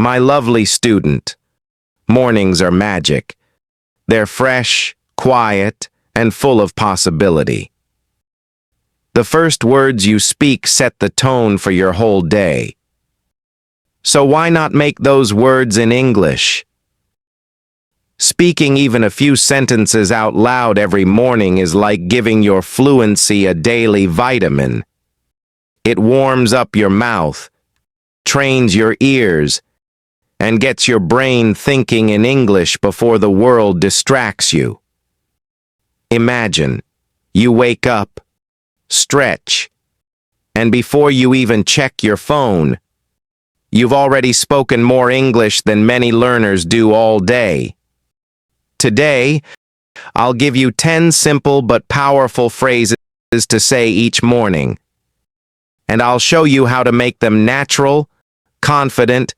My lovely student, mornings are magic. They're fresh, quiet, and full of possibility. The first words you speak set the tone for your whole day. So why not make those words in English? Speaking even a few sentences out loud every morning is like giving your fluency a daily vitamin. It warms up your mouth, trains your ears, and gets your brain thinking in English before the world distracts you. Imagine, you wake up, stretch, and before you even check your phone, you've already spoken more English than many learners do all day. Today, I'll give you 10 simple but powerful phrases to say each morning, and I'll show you how to make them natural, confident,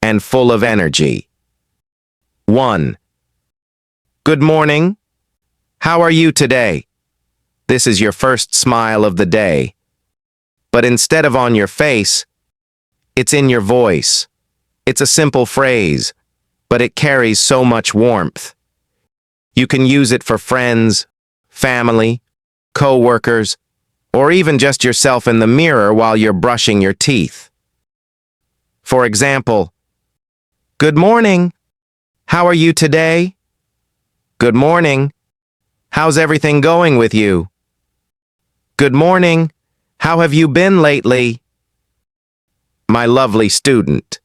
and full of energy. 1. Good morning. How are you today? This is your first smile of the day. But instead of on your face, it's in your voice. It's a simple phrase, but it carries so much warmth. You can use it for friends, family, co-workers, or even just yourself in the mirror while you're brushing your teeth. For example, good morning. How are you today? Good morning. How's everything going with you? Good morning. How have you been lately? My lovely student,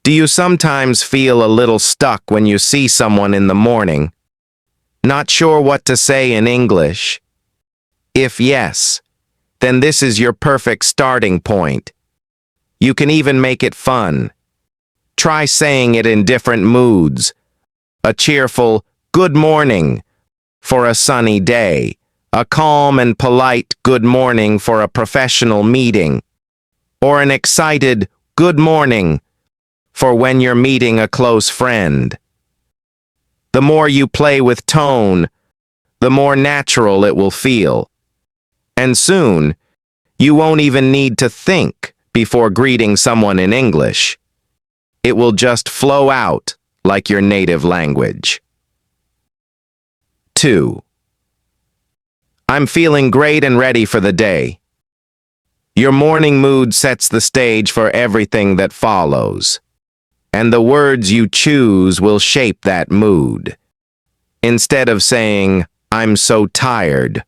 do you sometimes feel a little stuck when you see someone in the morning? Not sure what to say in English? If yes, then this is your perfect starting point. You can even make it fun. Try saying it in different moods. A cheerful, good morning for a sunny day. A calm and polite good morning for a professional meeting. Or an excited good morning for when you're meeting a close friend. The more you play with tone, the more natural it will feel. And soon, you won't even need to think before greeting someone in English. It will just flow out like your native language. 2. I'm feeling great and ready for the day. Your morning mood sets the stage for everything that follows, and the words you choose will shape that mood. Instead of saying, I'm so tired,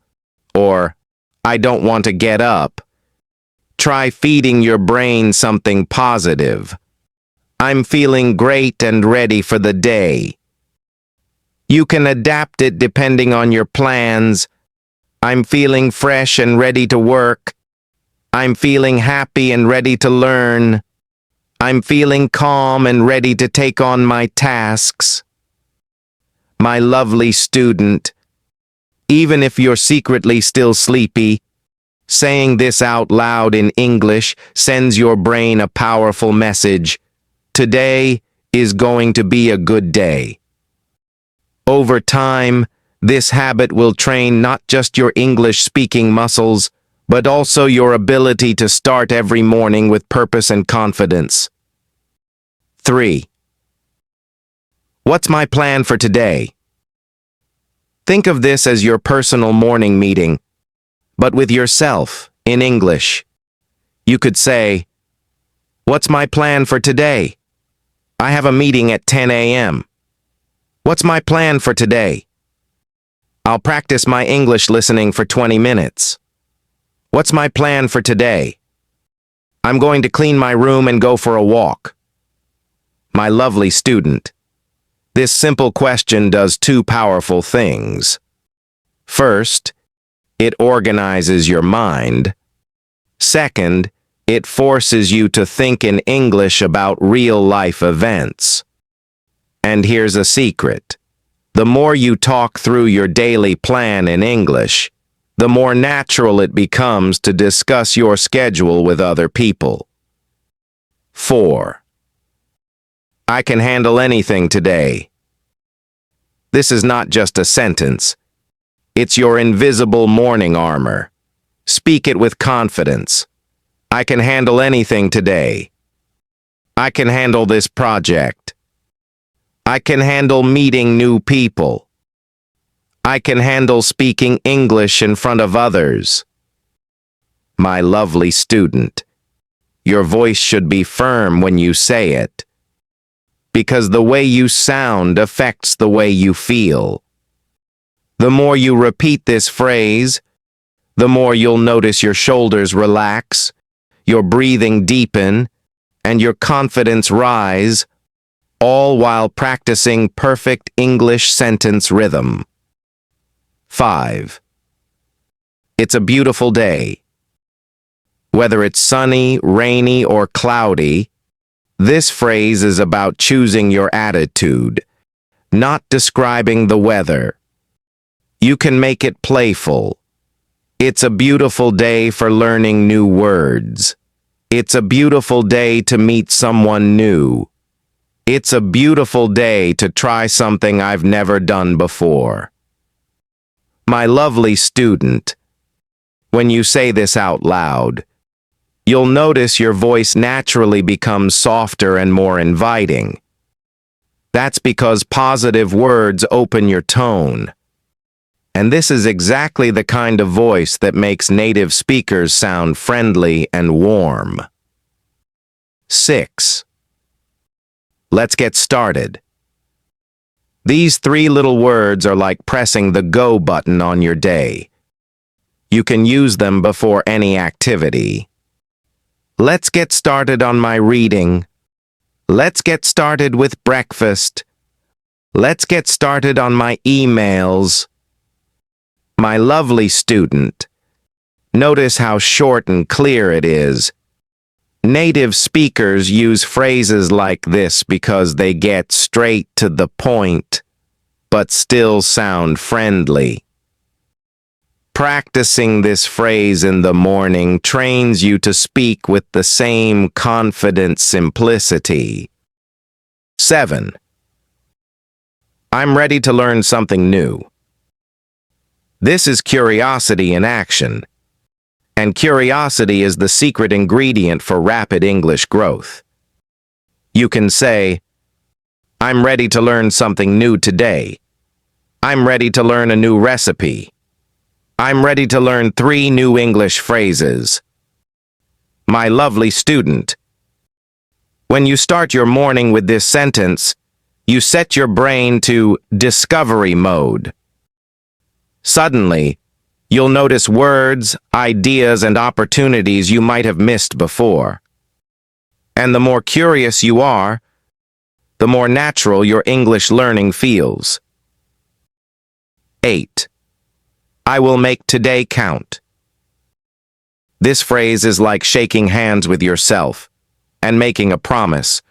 or I don't want to get up, try feeding your brain something positive. I'm feeling great and ready for the day. You can adapt it depending on your plans. I'm feeling fresh and ready to work. I'm feeling happy and ready to learn. I'm feeling calm and ready to take on my tasks. My lovely student, even if you're secretly still sleepy, saying this out loud in English sends your brain a powerful message. Today is going to be a good day. Over time, this habit will train not just your English-speaking muscles, but also your ability to start every morning with purpose and confidence. 3. What's my plan for today? Think of this as your personal morning meeting, but with yourself, in English. You could say, what's my plan for today? I have a meeting at 10 a.m. What's my plan for today? I'll practice my English listening for 20 minutes. What's my plan for today? I'm going to clean my room and go for a walk. My lovely student, this simple question does two powerful things. First, it organizes your mind. Second, it forces you to think in English about real-life events. And here's a secret. The more you talk through your daily plan in English, the more natural it becomes to discuss your schedule with other people. 4. I can handle anything today. This is not just a sentence. It's your invisible morning armor. Speak it with confidence. I can handle anything today. I can handle this project. I can handle meeting new people. I can handle speaking English in front of others. My lovely student, your voice should be firm when you say it, because the way you sound affects the way you feel. The more you repeat this phrase, the more you'll notice your shoulders relax, your breathing deepen, and your confidence rise, all while practicing perfect English sentence rhythm. 5. It's a beautiful day. Whether it's sunny, rainy, or cloudy, this phrase is about choosing your attitude, not describing the weather. You can make it playful. It's a beautiful day for learning new words. It's a beautiful day to meet someone new. It's a beautiful day to try something I've never done before. My lovely student, when you say this out loud, you'll notice your voice naturally becomes softer and more inviting. That's because positive words open your tone. And this is exactly the kind of voice that makes native speakers sound friendly and warm. 6. Let's get started. These 3 little words are like pressing the go button on your day. You can use them before any activity. Let's get started on my reading. Let's get started with breakfast. Let's get started on my emails. My lovely student, notice how short and clear it is. Native speakers use phrases like this because they get straight to the point, but still sound friendly. Practicing this phrase in the morning trains you to speak with the same confident simplicity. 7. I'm ready to learn something new. This is curiosity in action, and curiosity is the secret ingredient for rapid English growth. You can say, I'm ready to learn something new today. I'm ready to learn a new recipe. I'm ready to learn 3 new English phrases. My lovely student, when you start your morning with this sentence, you set your brain to discovery mode. Suddenly, you'll notice words, ideas, and opportunities you might have missed before. And the more curious you are, the more natural your English learning feels. 8. I will make today count. This phrase is like shaking hands with yourself and making a promise.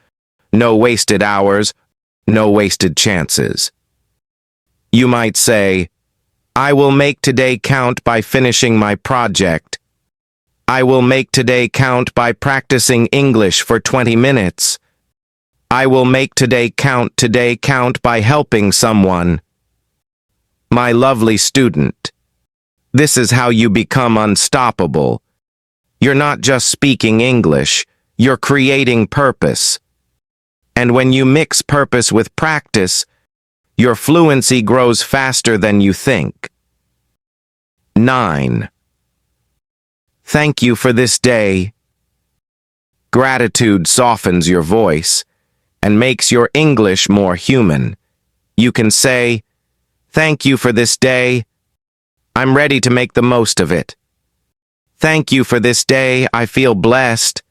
No wasted hours, no wasted chances. You might say, I will make today count by finishing my project. I will make today count by practicing English for 20 minutes. I will make today count by helping someone. My lovely student, this is how you become unstoppable. You're not just speaking English, you're creating purpose. And when you mix purpose with practice, your fluency grows faster than you think. 9. Thank you for this day. Gratitude softens your voice and makes your English more human. You can say, thank you for this day. I'm ready to make the most of it. Thank you for this day. I feel blessed.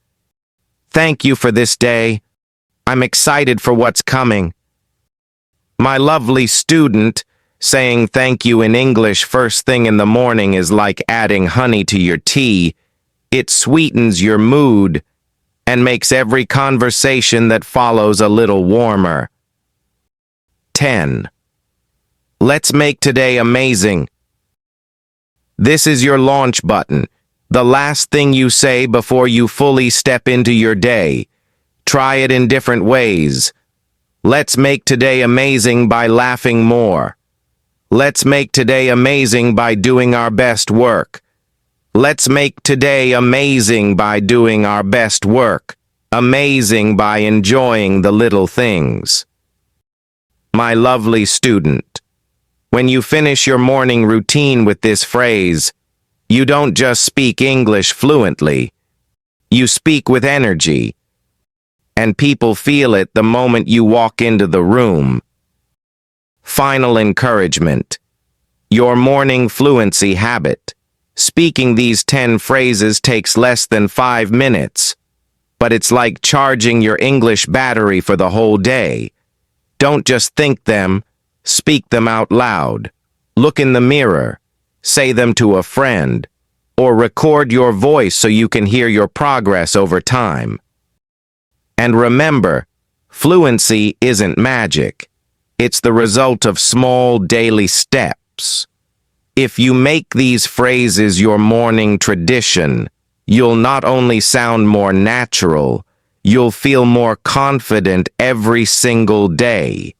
Thank you for this day. I'm excited for what's coming. My lovely student, saying thank you in English first thing in the morning is like adding honey to your tea. It sweetens your mood and makes every conversation that follows a little warmer. 10. Let's make today amazing. This is your launch button, the last thing you say before you fully step into your day. Try it in different ways. Let's make today amazing by laughing more. Let's make today amazing by doing our best work. Let's make today amazing by doing our best work. amazing by enjoying the little things. My lovely student, when you finish your morning routine with this phrase, you don't just speak English fluently, you speak with energy, and people feel it the moment you walk into the room. Final encouragement. Your morning fluency habit. Speaking these 10 phrases takes less than 5 minutes, but it's like charging your English battery for the whole day. Don't just think them, speak them out loud. Look in the mirror, say them to a friend, or record your voice so you can hear your progress over time. And remember, fluency isn't magic. It's the result of small daily steps. If you make these phrases your morning tradition, you'll not only sound more natural, you'll feel more confident every single day.